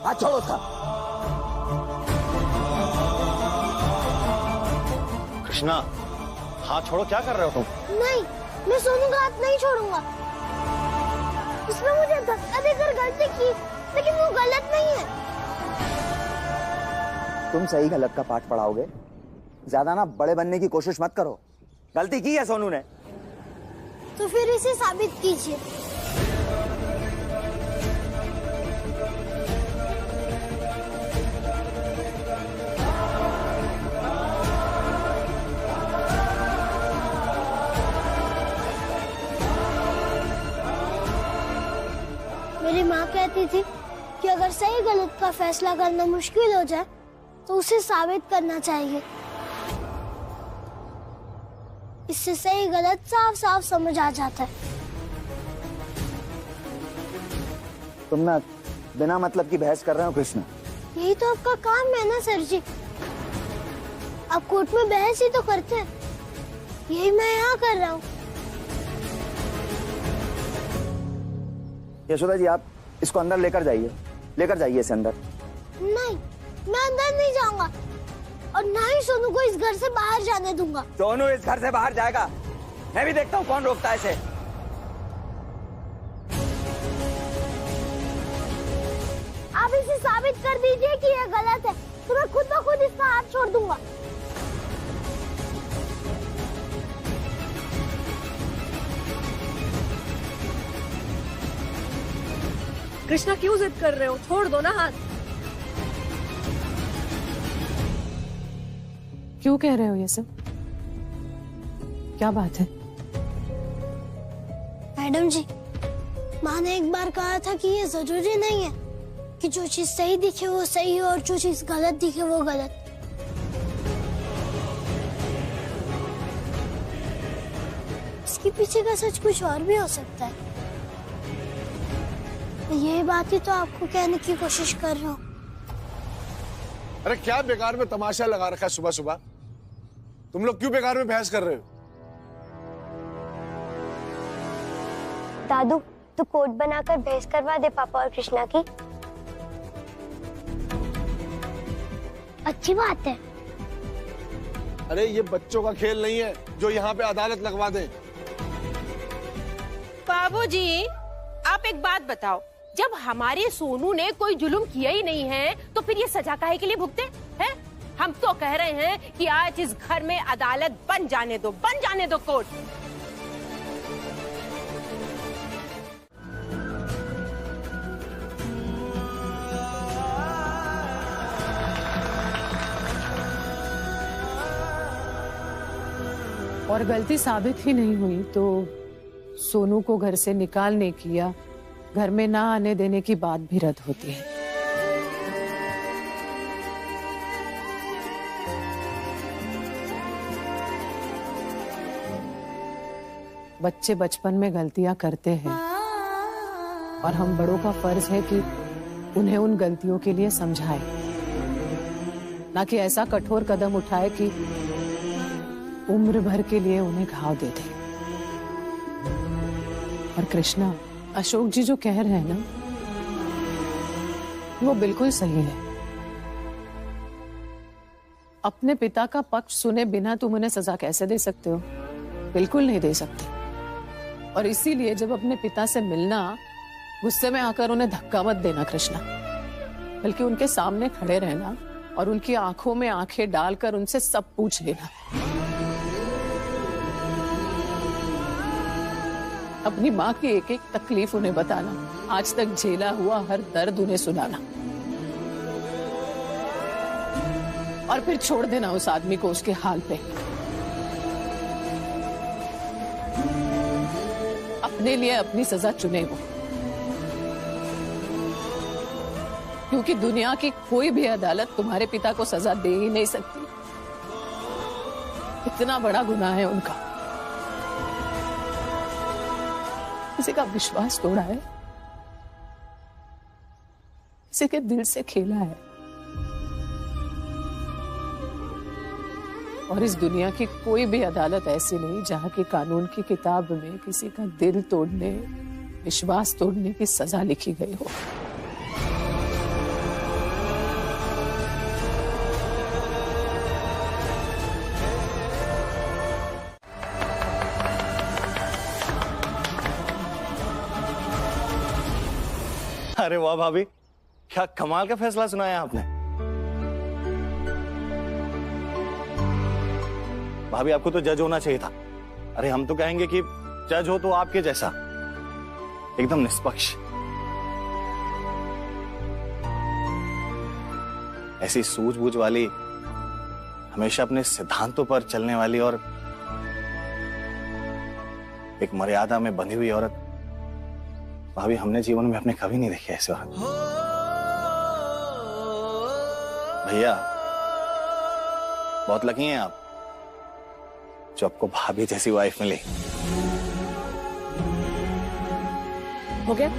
हाथ छोड़ो उसका। कृष्णा, हाथ छोड़ो, क्या कर रहे हो तुम? नहीं, मैं सोनू का हाथ नहीं छोड़ूंगा। उसने मुझे धक्का देकर गलती की, लेकिन वो गलत नहीं है। तुम सही गलत का पाठ पढ़ाओगे, ज्यादा ना बड़े बनने की कोशिश मत करो। गलती की है सोनू ने, तो फिर इसे साबित कीजिए। मेरी माँ कहती थी कि अगर सही गलत का फैसला करना मुश्किल हो जाए तो उसे साबित करना चाहिए। इससे सही गलत साफ साफ समझ आ जाता है। तुम ना बिना मतलब की बहस कर रहे हो कृष्ण। यही तो आपका काम है ना सर जी, आप कोर्ट में बहस ही तो करते हैं। यही मैं यहाँ कर रहा हूँ। यशोदा जी, आप इसको अंदर लेकर जाइए इसे अंदर। नहीं, मैं अंदर नहीं जाऊंगा और ना ही सोनू को इस घर से बाहर जाने दूंगा। सोनू इस घर से बाहर जाएगा, मैं भी देखता हूँ कौन रोकता है इसे। आप इसे साबित कर दीजिए कि यह गलत है, तो मैं खुद ब खुद इसका हाथ छोड़ दूंगा। कृष्णा, क्यों जिद कर रहे हो? छोड़ दो ना हाथ। क्यों कह रहे हो ये सब? क्या बात है? मैडम जी, माँ ने एक बार कहा था कि ये जरूरी नहीं है कि जो चीज सही दिखे वो सही हो और जो चीज गलत दिखे वो गलत। इसके पीछे का सच कुछ और भी हो सकता है। ये बात ही तो आपको कहने की कोशिश कर रहा हूँ। अरे क्या बेकार में तमाशा लगा रखा है सुबह सुबह? तुम लोग क्यों बेकार में बहस कर रहे हो? दादू, तू कोर्ट बनाकर बहस करवा दे पापा और कृष्णा की। अच्छी बात है। अरे ये बच्चों का खेल नहीं है जो यहाँ पे अदालत लगवा दे। बाबूजी, आप एक बात बताओ, जब हमारे सोनू ने कोई जुल्म किया ही नहीं है तो फिर ये सजा काहे के लिए भुगते हैं? हम तो कह रहे हैं कि आज इस घर में अदालत बन जाने दो कोर्ट। और गलती साबित ही नहीं हुई तो सोनू को घर से निकालने की या घर में ना आने देने की बात भी रद्द होती है। बच्चे बचपन में गलतियां करते हैं और हम बड़ों का फर्ज है कि उन्हें उन गलतियों के लिए समझाएं, ना कि ऐसा कठोर कदम उठाए कि उम्र भर के लिए उन्हें घाव दे दे। और कृष्णा, अशोक जी जो कह रहे हैं ना, वो बिल्कुल सही है। अपने पिता का पक्ष सुने बिना तुम उन्हें सजा कैसे दे सकते हो? बिल्कुल नहीं दे सकते। और इसीलिए जब अपने पिता से मिलना, गुस्से में आकर उन्हें धक्का मत देना कृष्णा, बल्कि उनके सामने खड़े रहना और उनकी आंखों में आंखें डालकर उनसे सब पूछ लेना। अपनी माँ की एक एक तकलीफ उन्हें बताना, आज तक झेला हुआ हर दर्द उन्हें सुनाना, और फिर छोड़ देना उस आदमी को उसके हाल पे। अपने लिए अपनी सजा चुने वो, क्योंकि दुनिया की कोई भी अदालत तुम्हारे पिता को सजा दे ही नहीं सकती। इतना बड़ा गुनाह है उनका। किसी का विश्वास तोड़ा है, किसी के दिल से खेला है, और इस दुनिया की कोई भी अदालत ऐसी नहीं जहां की कानून की किताब में किसी का दिल तोड़ने, विश्वास तोड़ने की सजा लिखी गई हो। अरे वाह भाभी, क्या कमाल का फैसला सुनाया आपने। भाभी आपको तो जज होना चाहिए था। अरे हम तो कहेंगे कि जज हो तो आपके जैसा, एकदम निष्पक्ष, ऐसी सूझबूझ वाली, हमेशा अपने सिद्धांतों पर चलने वाली और एक मर्यादा में बंधी हुई औरत। भाभी हमने जीवन में अपने कभी नहीं देखी ऐसे औरत। भैया बहुत लकी हैं आप जो आपको भाभी जैसी वाइफ मिली। हो गया?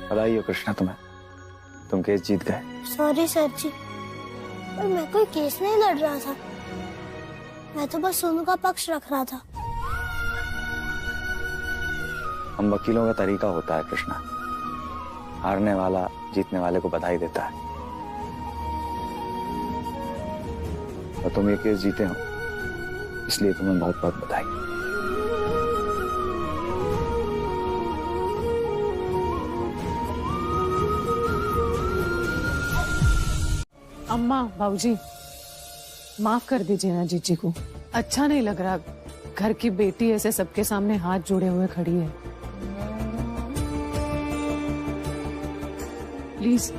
बधाई हो कृष्णा तुम्हें, तुम केस जीत गए। सॉरी सर जी, पर मैं कोई केस नहीं लड़ रहा था, मैं तो बस सोनू का पक्ष रख रहा था। हम वकीलों का तरीका होता है कृष्णा, हारने वाला जीतने वाले को बधाई देता है। और तुम ये केस जीते हो, इसलिए तुम्हें बहुत बहुत बधाई। अम्मा, बाबूजी, माफ कर दीजिए ना जीजी को। अच्छा नहीं लग रहा, घर की बेटी ऐसे सबके सामने हाथ जोड़े हुए खड़ी है। प्लीज।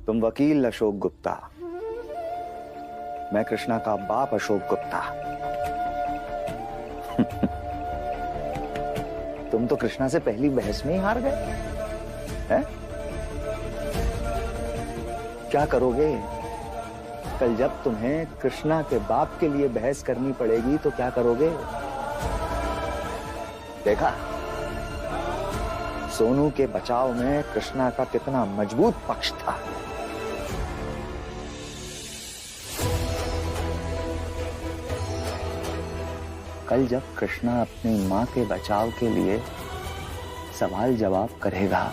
तुम वकील अशोक गुप्ता, मैं कृष्णा का बाप अशोक गुप्ता। तुम तो कृष्णा से पहली बहस में ही हार गए हैं? क्या करोगे कल जब तुम्हें कृष्णा के बाप के लिए बहस करनी पड़ेगी, तो क्या करोगे? देखा सोनू के बचाव में कृष्णा का कितना मजबूत पक्ष था। कल जब कृष्णा अपनी मां के बचाव के लिए सवाल जवाब करेगा,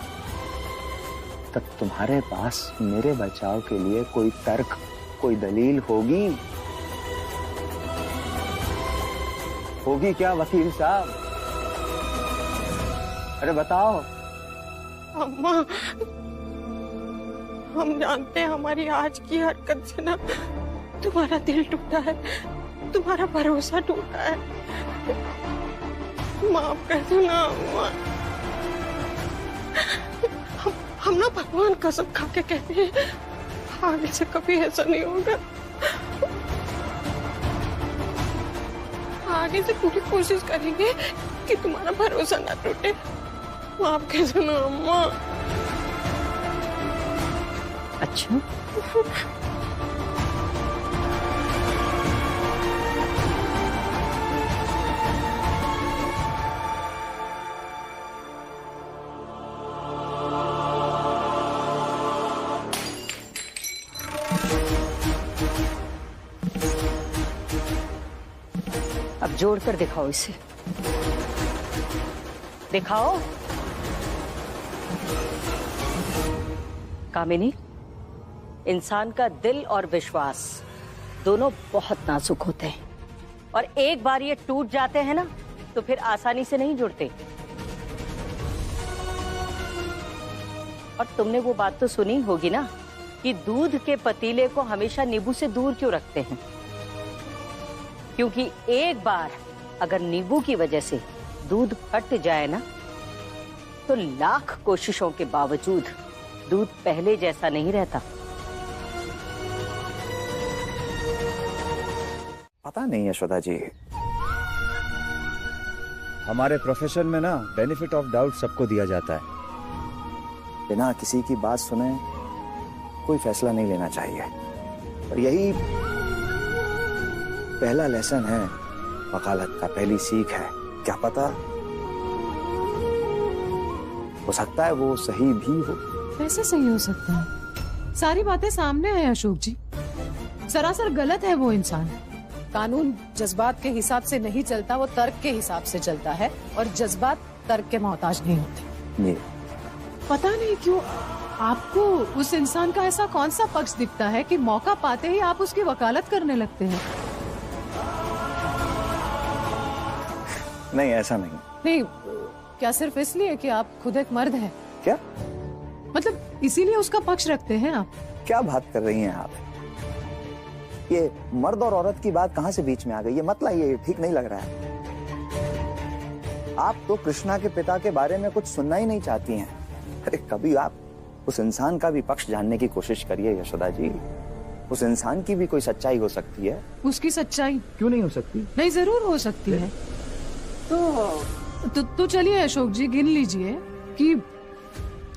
तब तुम्हारे पास मेरे बचाव के लिए कोई तर्क, कोई दलील होगी? होगी क्या वकील साहब? अरे बताओ। अम्मा, हम जानते हैं हमारी आज की हरकत से ना तुम्हारा दिल टूटा है, तुम्हारा भरोसा टूटा है। माफ कर दो ना अम्मा। हम ना भगवान कसम खा के कहते हैं, आगे से कभी ऐसा नहीं होगा। आगे से पूरी कोशिश करेंगे कि तुम्हारा भरोसा ना टूटे। माफ कर दो ना अम्मा। अच्छा, अब जोड़ कर दिखाओ इसे, दिखाओ। कामिनी, इंसान का दिल और विश्वास दोनों बहुत नाजुक होते हैं, और एक बार ये टूट जाते हैं ना तो फिर आसानी से नहीं जुड़ते। और तुमने वो बात तो सुनी होगी ना कि दूध के पतीले को हमेशा नींबू से दूर क्यों रखते हैं? क्योंकि एक बार अगर नींबू की वजह से दूध फट जाए ना, तो लाख कोशिशों के बावजूद दूध पहले जैसा नहीं रहता। पता नहीं यशोदा जी, हमारे प्रोफेशन में ना बेनिफिट ऑफ डाउट सबको दिया जाता है। बिना किसी की बात सुने कोई फैसला नहीं लेना चाहिए, और यही पहला लेसन है वकालत का, पहली सीख है। क्या पता, हो सकता है वो सही भी हो। कैसे सही हो सकता है? सारी बातें सामने है अशोक जी, सरासर गलत है वो इंसान। कानून जज्बात के हिसाब से नहीं चलता, वो तर्क के हिसाब से चलता है, और जज्बात तर्क के मोहताज नहीं होते। जी। पता नहीं क्यों आपको उस इंसान का ऐसा कौन सा पक्ष दिखता है कि मौका पाते ही आप उसकी वकालत करने लगते हैं। नहीं, ऐसा नहीं। नहीं, क्या सिर्फ इसलिए कि आप खुद एक मर्द हैं? क्या मतलब इसीलिए उसका पक्ष रखते हैं आप? क्या बात कर रही हैं आप? ये मर्द और औरत की बात कहाँ से बीच में आ गई? ये मत लाइए, ये ठीक नहीं लग रहा है। आप तो कृष्णा के पिता के बारे में कुछ सुनना ही नहीं चाहती हैं। अरे कभी आप उस इंसान का भी पक्ष जानने की कोशिश करिए यशोदा जी। उस इंसान की भी कोई सच्चाई हो सकती है। उसकी सच्चाई क्यों नहीं हो सकती? नहीं, जरूर हो सकती है। तो चलिए अशोक जी, गिन लीजिए कि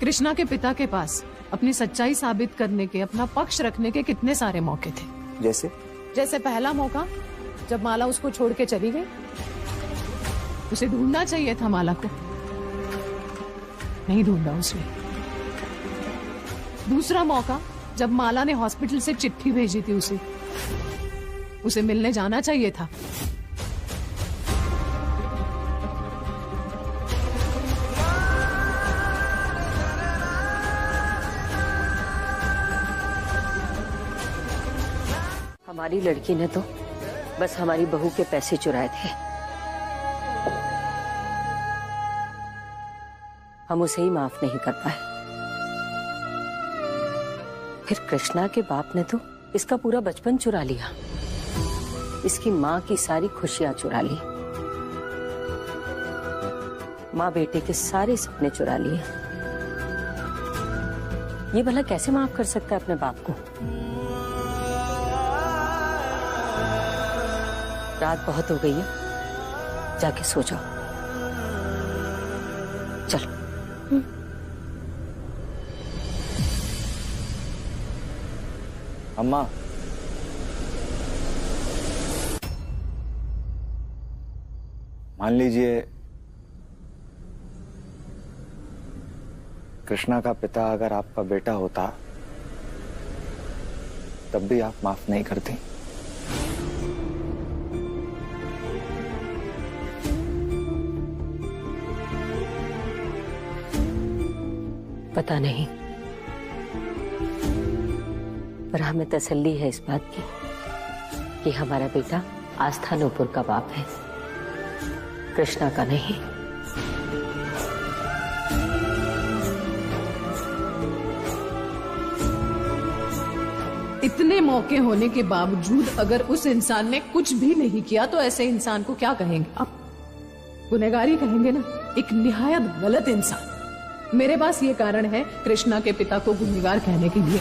कृष्णा के पिता के पास अपनी सच्चाई साबित करने के, अपना पक्ष रखने के कितने सारे मौके थे। जैसे पहला मौका जब माला उसको छोड़ के चली गई, उसे ढूंढना चाहिए था माला को, नहीं ढूंढा उसने। दूसरा मौका जब माला ने हॉस्पिटल से चिट्ठी भेजी थी उसे मिलने जाना चाहिए था। हमारी लड़की ने तो बस हमारी बहू के पैसे चुराए थे। हम उसे ही माफ नहीं कर पाए। फिर कृष्णा के बाप ने तो इसका पूरा बचपन चुरा लिया, इसकी माँ की सारी खुशियां चुरा ली, माँ बेटे के सारे सपने चुरा लिए। ये भला कैसे माफ कर सकता है अपने बाप को? रात बहुत हो गई है, जाके सो जाओ। चलो। अम्मा, मान लीजिए कृष्णा का पिता अगर आपका बेटा होता, तब भी आप माफ नहीं करती। पता नहीं, पर हमें तसल्ली है इस बात की कि हमारा बेटा आस्था नूपुर का बाप है, कृष्णा का नहीं। इतने मौके होने के बावजूद अगर उस इंसान ने कुछ भी नहीं किया तो ऐसे इंसान को क्या कहेंगे आप? गुनहगारी कहेंगे ना, एक निहायत गलत इंसान। मेरे पास ये कारण है कृष्णा के पिता को गुनहगार कहने के लिए।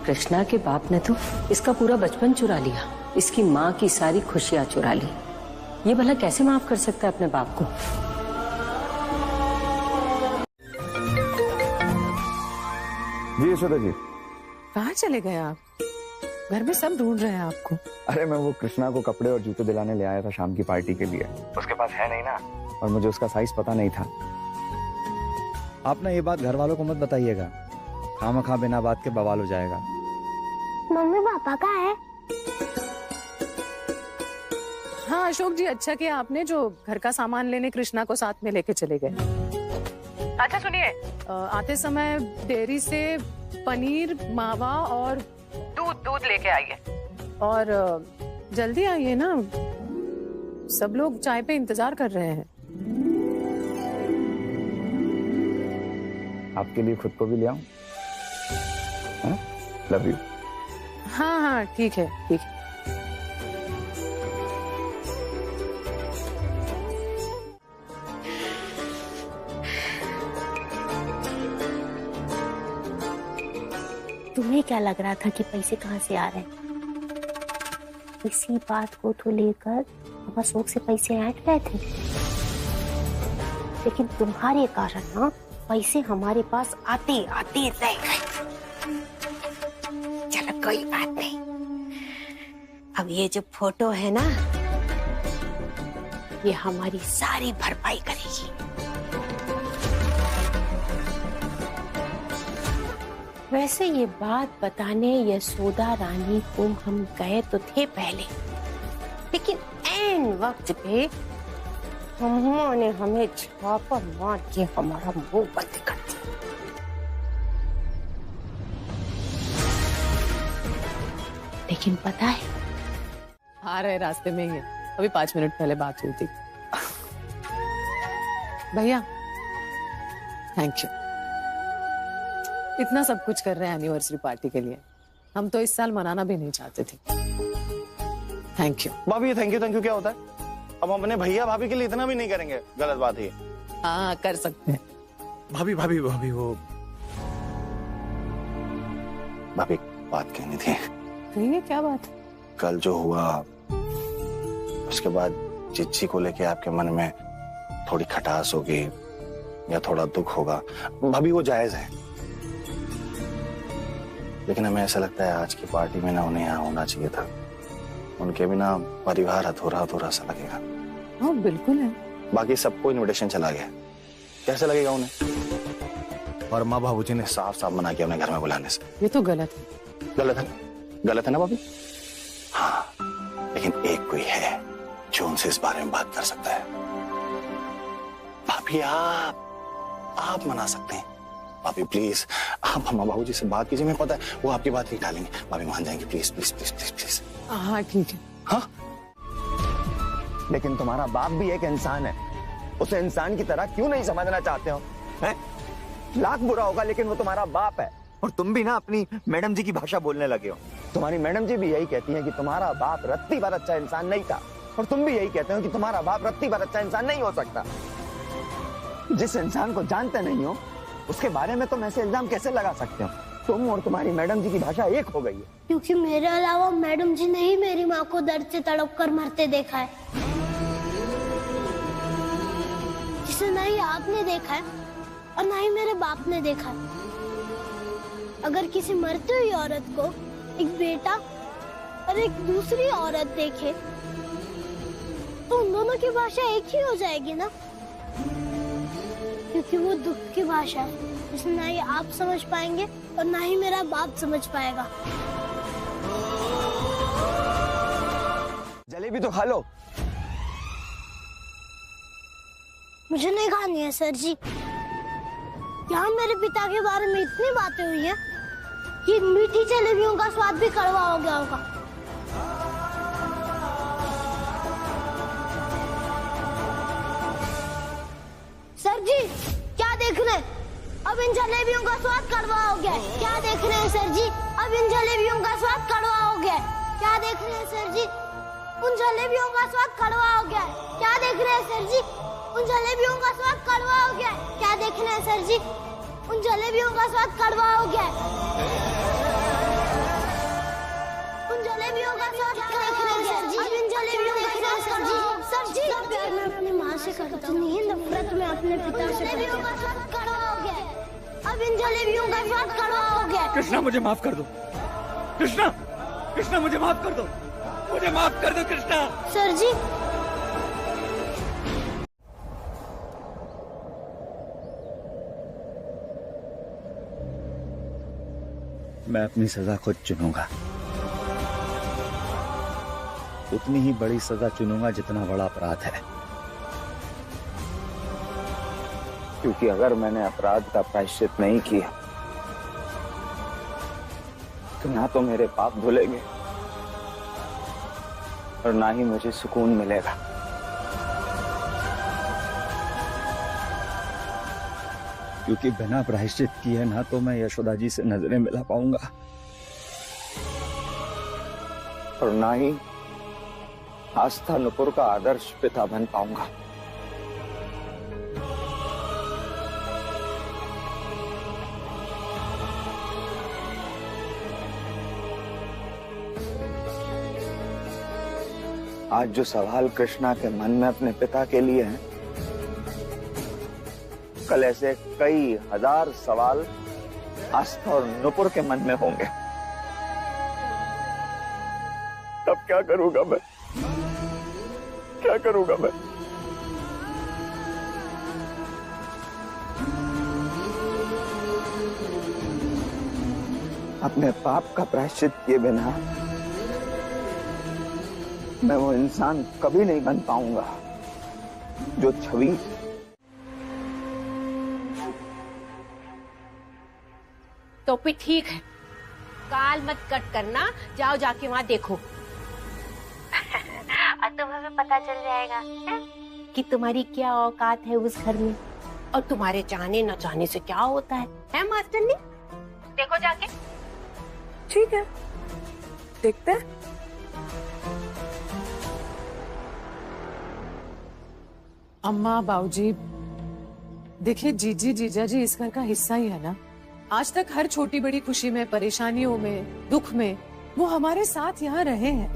कृष्णा के बाप ने तो इसका पूरा बचपन चुरा लिया, इसकी माँ की सारी खुशियां चुरा ली। ये भला कैसे माफ कर सकता है अपने बाप को? जी यशोदा जी। कहाँ चले गए आप? घर में सब ढूंढ रहे हैं आपको। अरे मैं वो कृष्णा को कपड़े और जूते दिलाने ले आया था शाम की पार्टी के लिए। उसके पास है नहीं ना, और मुझे उसका साइज पता नहीं था। आप ना ये बात घर वालों को मत बताइएगा, खामखा बिना बात के बवाल हो जाएगा। मम्मी पापा कहाँ है? हाँ अशोक जी, अच्छा किया आपने जो घर का सामान लेने कृष्णा को साथ में लेके चले गए। अच्छा सुनिए, आते समय डेयरी से पनीर, मावा और दूध लेके आइए, और जल्दी आइए ना, सब लोग चाय पे इंतजार कर रहे हैं। आपके लिए खुद को भी ले आऊं? Love you. हाँ हाँ ठीक है, ठीक है। तुम्हें क्या लग रहा था कि पैसे कहाँ से आ रहे हैं? इसी बात को तो लेकर हम अशोक से पैसे ऐंठ रहे थे, लेकिन तुम्हारे कारण ना पैसे हमारे पास आते आते रह गए। चलो कोई बात नहीं, अब ये जो फोटो है ना, ये हमारी सारी भरपाई करेगी। वैसे ये बात बताने यशोदा रानी को हम गए तो थे पहले, लेकिन ऐन वक्त पे अम्मा ने हमें छापा मार के हमारा मुंह बंद कर दिया। लेकिन पता है, आ रहे रास्ते में ही है, अभी 5 मिनट पहले बात हुई थी। भैया थैंक यू, इतना सब कुछ कर रहे हैं एनिवर्सरी पार्टी के लिए, हम तो इस साल मनाना भी नहीं चाहते थे। Thank you. भाभी ये थैंक यू क्या होता है? अब हम अपने भैया भाभी के लिए इतना भी नहीं करेंगे, गलत बात है। हाँ कर सकते हैं। भाभी भाभी भाभी वो भाभी बात कहनी थी। कहिए क्या बात? कल जो हुआ उसके बाद चिच्ची को लेके आपके मन में थोड़ी खटास होगी या थोड़ा दुख होगा, भाभी वो जायज है, लेकिन हमें ऐसा लगता है आज की पार्टी में ना उन्हें यहाँ होना चाहिए था। उनके बिना परिवार अधूरा सा लगेगा। हाँ बिल्कुल है। बाकी सबको इनविटेशन चला गया, कैसे लगेगा उन्हें? और माँ बाबूजी ने साफ साफ मना किया उन्हें घर में बुलाने से। ये तो गलत है। गलत है ना भाभी? हाँ, लेकिन एक कोई है जो उनसे इस बारे में बात कर सकता है। भाभी आप मना सकते हैं। भाभी प्लीज आप माँ बाबूजी से बात कीजिए, मैं पता है वो आपकी बात नहीं टालेंगे, भाभी मान जाएंगे। Please please please please please. हाँ ठीक है। हाँ लेकिन तुम्हारा बाप भी एक इंसान है, उसे इंसान की तरह क्यों नहीं समझना चाहते हो? हैं? लाख बुरा होगा लेकिन वो तुम्हारा बाप है। और तुम भी ना अपनी मैडम जी की भाषा बोलने लगे हो। तुम्हारी मैडम जी भी यही कहती हैं कि तुम्हारा बाप रत्ती भर अच्छा इंसान नहीं था, और तुम भी यही कहते हो कि तुम्हारा बाप रत्ती भर अच्छा इंसान नहीं हो सकता। जिस इंसान को जानते नहीं हो उसके बारे में तुम ऐसे इल्जाम कैसे लगा सकते हो? तुम और तुम्हारी मैडम जी की भाषा एक हो गई है। क्योंकि मेरे अलावा मैडम जी ने ही मेरी माँ को दर्द से तड़प कर मरते देखा है, जिसे न ही आपने देखा है और न ही मेरे बाप ने देखा है। अगर किसी मरती हुई औरत को एक बेटा और एक दूसरी औरत देखे तो उन दोनों की भाषा एक ही हो जाएगी ना, क्योंकि वो दुख की भाषा है जिसे ना ही आप समझ पाएंगे और ना ही मेरा बाप समझ पाएगा। जलेबी तो खा लो। मुझे नहीं खानी है सर जी। यहाँ मेरे पिता के बारे में इतनी बातें हुई हैं कि मीठी जलेबियों का स्वाद भी कड़वा हो गया होगा। सर जी क्या देख रहे हैं? अब इन जलेबियों का स्वाद कड़वा हो गया है। क्या देख रहे हैं सर जी? अब इन जलेबियों का स्वाद कड़वा हो गया है। क्या देख रहे हैं सर जी? उन जलेबियों का स्वाद कड़वा हो गया है। क्या देख रहे हैं सर जी? उन जलेबियों का स्वाद कड़वा हो गया है। क्या देख रहे हैं सर जी? उन जलेबियों का स्वाद कड़वा हो गया है। उन जलेबियों का स्वाद कड़वा हो गया है। अब इन जलेबियों का स्वाद सर जी प्यार मैं अपनी माँ से करता हूँ, नहीं नफरत में अपने पिता से करता हूँ। कड़वा हो गया है। अब इन जलेबियों का स्वाद कड़वा हो गया है। कृष्णा मुझे माफ कर दो। कृष्णा मुझे माफ कर दो। मुझे माफ कर दो कृष्णा। सर जी मैं अपनी सजा खुद चुनूंगा, उतनी ही बड़ी सजा चुनूंगा जितना बड़ा अपराध है। क्योंकि अगर मैंने अपराध का प्रायश्चित नहीं किया तो ना तो मेरे पाप धुलेंगे और ना ही मुझे सुकून मिलेगा। क्योंकि बिना प्रायश्चित किए ना तो मैं यशोदा जी से नजरें मिला पाऊंगा और ना ही आस्था नुपुर का आदर्श पिता बन पाऊंगा। आज जो सवाल कृष्णा के मन में अपने पिता के लिए हैं, कल ऐसे कई हजार सवाल आस्था और नुपुर के मन में होंगे। तब क्या करूंगा मैं? क्या करूंगा मैं? अपने पाप का प्रायश्चित किए बिना मैं वो इंसान कभी नहीं बन पाऊंगा जो छवि तो फिर ठीक है, काल मत कट करना, जाओ जाके वहाँ देखो। और तुम्हें पता चल जाएगा कि तुम्हारी क्या औकात है उस घर में और तुम्हारे चाहने न चाहने से क्या होता है मास्टरनी? देखो जाके। ठीक है, देखते हैं। अम्मा बाबूजी, देखिए जीजी जीजा जी इस घर का हिस्सा ही है ना। आज तक हर छोटी बड़ी खुशी में, परेशानियों में, दुख में वो हमारे साथ यहाँ रहे हैं।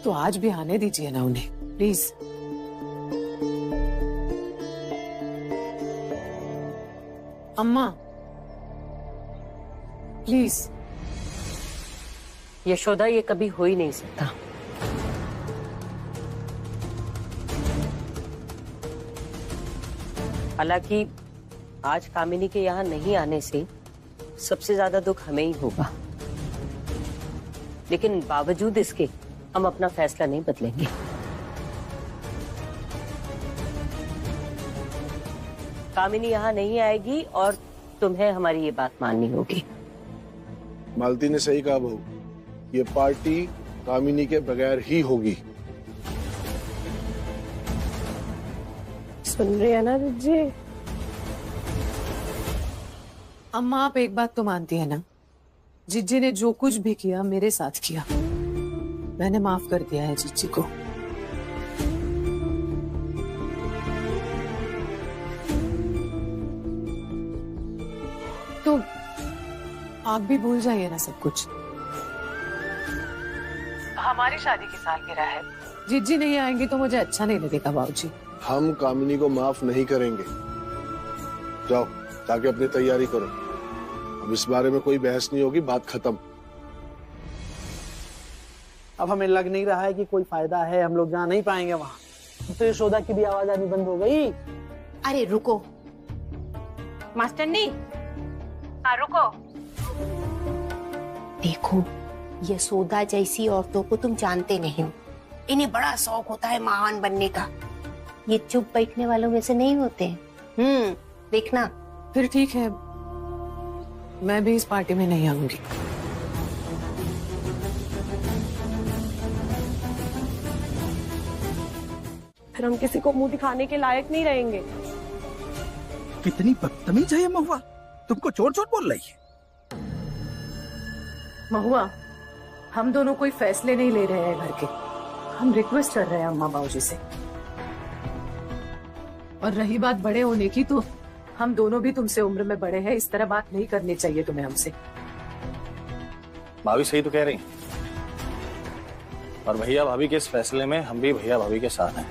तो आज भी आने दीजिए ना उन्हें, प्लीज। अम्मा प्लीज। यशोदा, ये कभी हो ही नहीं सकता। हालांकि आज कामिनी के यहाँ नहीं आने से सबसे ज्यादा दुख हमें ही होगा, लेकिन बावजूद इसके हम अपना फैसला नहीं बदलेंगे। कामिनी यहाँ नहीं आएगी और तुम्हें हमारी ये बात माननी होगी। मालती ने सही कहा बहू, ये पार्टी कामिनी के बगैर ही होगी। सुन रही है ना जी? अम्मा आप एक बात तो मानती है ना, जिज्जी ने जो कुछ भी किया मेरे साथ किया। मैंने माफ कर दिया है जिज्जी को। तो आप भी भूल जाइए ना सब कुछ। हमारी शादी की सालगिरह है, जिज्जी नहीं आएंगी तो मुझे अच्छा नहीं लगेगा बाबूजी। हम कामिनी को माफ नहीं करेंगे। जाओ जाके अपनी तैयारी करो, अब इस बारे में कोई बहस नहीं होगी, बात खत्म। अब हमें लग नहीं रहा है कि कोई फायदा है, हम लोग जा नहीं पाएंगे वहां। तो यशोदा की भी आवाज आनी बंद हो गई। अरे रुको मास्टरनी, हाँ रुको। देखो, यशोदा जैसी औरतों को तुम जानते नहीं हो, इन्हें बड़ा शौक होता है महान बनने का। ये चुप बैठने वालों में से नहीं होते। देखना। फिर ठीक है, मैं भी इस पार्टी में नहीं आऊंगी। फिर हम किसी को मुंह दिखाने के लायक नहीं रहेंगे। कितनी बदतमीज है ये महुआ, तुमको चोर चोर बोल रही है। महुआ, हम दोनों कोई फैसले नहीं ले रहे हैं घर के, हम रिक्वेस्ट कर रहे हैं अम्मा बाबूजी से। और रही बात बड़े होने की, तो हम दोनों भी तुमसे उम्र में बड़े हैं, इस तरह बात नहीं करनी चाहिए तुम्हें हमसे। भाभी सही तो कह रही हैं, और भैया भाभी के इस फैसले में हम भी भैया भाभी के साथ हैं।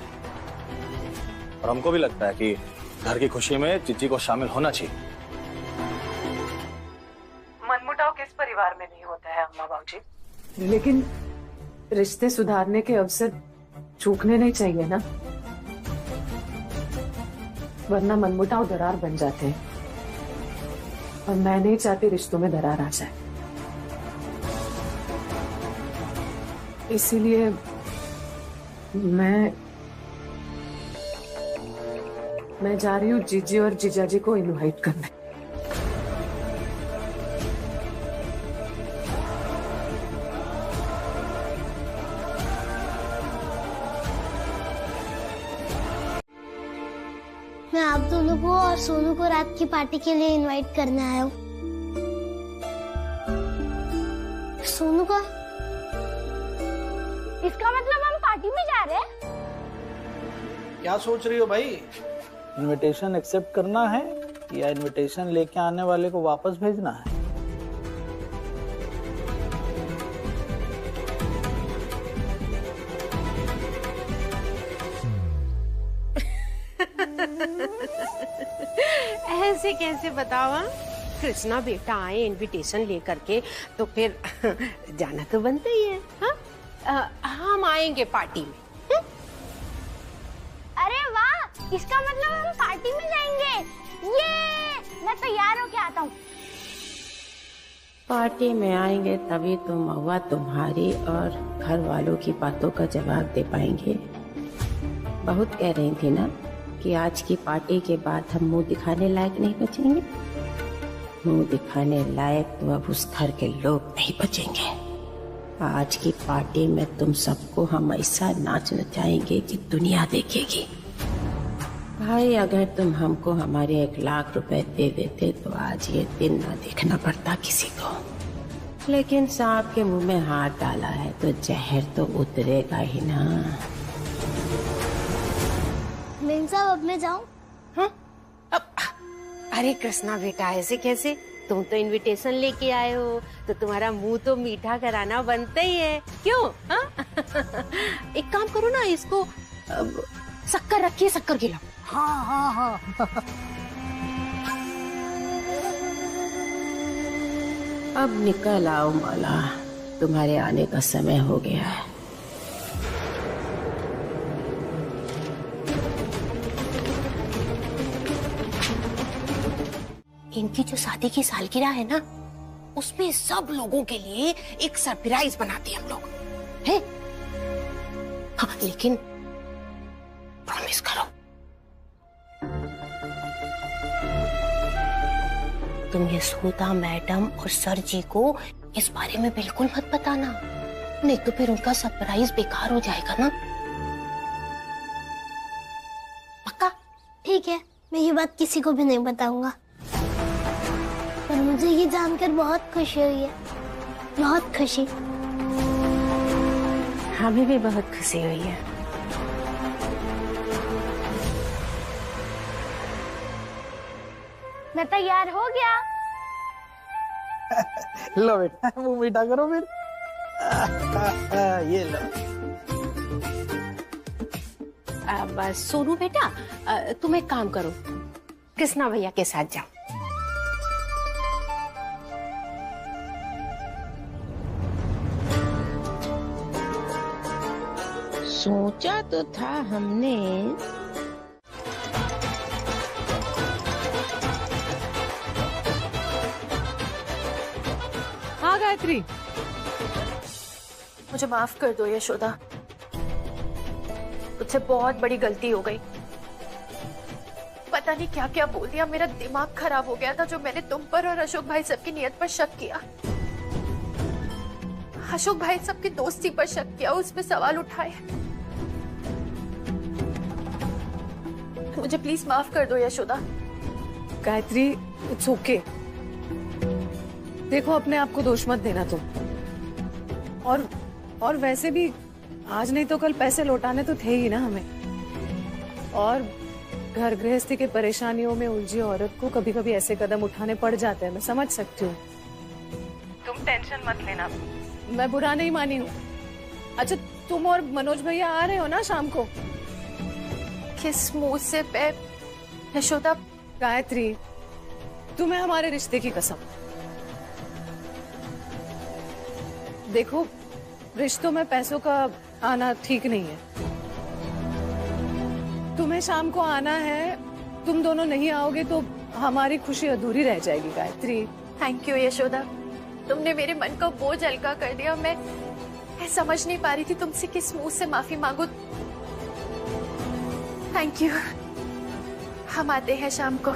और हमको भी लगता है कि घर की खुशी में चिच्ची को शामिल होना चाहिए। मनमुटाव किस परिवार में नहीं होता है अम्मा बाबूजी, लेकिन रिश्ते सुधारने के अवसर चूकने नहीं चाहिए ना, वरना मनमुटाव दरार बन जाते हैं। और मैं नहीं चाहती रिश्तों में दरार आ जाए। इसीलिए मैं जा रही हूँ जीजी और जीजाजी को इनवाइट करने। मैं आप दोनों को और सोनू को रात की पार्टी के लिए इनवाइट करने आया हूँ। सोनू का? इसका मतलब हम पार्टी में जा रहे हैं? क्या सोच रही हो भाई? इनविटेशन एक्सेप्ट करना है या इनविटेशन लेके आने वाले को वापस भेजना है? ऐसे कैसे बताओ? कृष्णा बेटा आए इनविटेशन लेकर के तो फिर जाना तो बनता ही है। हाँ? हम आएंगे पार्टी में। अरे वाह, इसका मतलब हम पार्टी में जाएंगे। ये मैं तैयार होके आता हूँ। पार्टी में आएंगे तभी तो महुआ तुम्हारी और घर वालों की बातों का जवाब दे पाएंगे। बहुत कह रही थी ना कि आज की पार्टी के बाद हम मुंह दिखाने लायक नहीं बचेंगे। मुंह दिखाने लायक तो अब उस घर के लोग नहीं बचेंगे। आज की पार्टी में तुम सबको हम ऐसा नाच नचाएंगे कि दुनिया देखेगी। भाई अगर तुम हमको हमारे 1 लाख रुपए दे देते तो आज ये दिन ना देखना पड़ता किसी को। लेकिन सांप के मुंह में हाथ डाला है तो जहर तो उतरेगा ही ना। मेम साहब अब मैं जाऊं? हाँ? अरे कृष्णा बेटा ऐसे कैसे? तुम तो इनविटेशन लेके आए हो तो तुम्हारा मुंह तो मीठा कराना बनता ही है। क्यों? हाँ? एक काम करो ना, इसको शक्कर रखिए, शक्कर खिलाओ। हाँ हाँ हाँ। अब निकल आओ मौला, तुम्हारे आने का समय हो गया है। इनकी जो शादी की सालगिरह है ना, उसमें सब लोगों के लिए एक सरप्राइज बनाते हैं हम लोग, है? हाँ, लेकिन प्रॉमिस करो तुम यशोदा मैडम और सर जी को इस बारे में बिल्कुल मत बताना, नहीं तो फिर उनका सरप्राइज बेकार हो जाएगा ना। पक्का? ठीक है, मैं ये बात किसी को भी नहीं बताऊंगा। पर मुझे ये जानकर बहुत खुशी हुई है, बहुत खुशी। हमें भी बहुत खुशी हुई है। मैं तैयार हो गया। लो बेटा, मुंह मीठा करो फिर। ये लो। बस सोनू बेटा, तुम एक काम करो, कृष्णा भैया के साथ जाओ। सोचा तो था हमने हाँ गायत्री, मुझे माफ कर दो यशोदा, मुझसे बहुत बड़ी गलती हो गई। पता नहीं क्या क्या बोल दिया, मेरा दिमाग खराब हो गया था जो मैंने तुम पर और अशोक भाई सबकी नियत पर शक किया। अशोक भाई सबकी दोस्ती पर शक किया, उस पे सवाल उठाए। मुझे प्लीज माफ कर दो यशोदा। Gayatri, it's okay. देखो, अपने आप को दोष मत देना तुम। और वैसे भी आज नहीं तो कल पैसे लौटाने तो थे ही ना हमें। और घर गृहस्थी के परेशानियों में उलझी औरत को कभी कभी ऐसे कदम उठाने पड़ जाते हैं, मैं समझ सकती हूँ। तुम टेंशन मत लेना, मैं बुरा नहीं मानी हूँ। अच्छा, तुम और मनोज भैया आ रहे हो ना शाम को? किस मुंह से पे यशोदा? गायत्री, तुम्हें हमारे रिश्ते की कसम। देखो, रिश्तों में पैसों का आना ठीक नहीं है। तुम्हें शाम को आना है, तुम दोनों नहीं आओगे तो हमारी खुशी अधूरी रह जाएगी। गायत्री, थैंक यू यशोदा, तुमने मेरे मन का बोझ हल्का कर दिया। मैं समझ नहीं पा रही थी तुमसे किस मुंह से माफी मांगू। Thank you. हम आते हैं शाम को।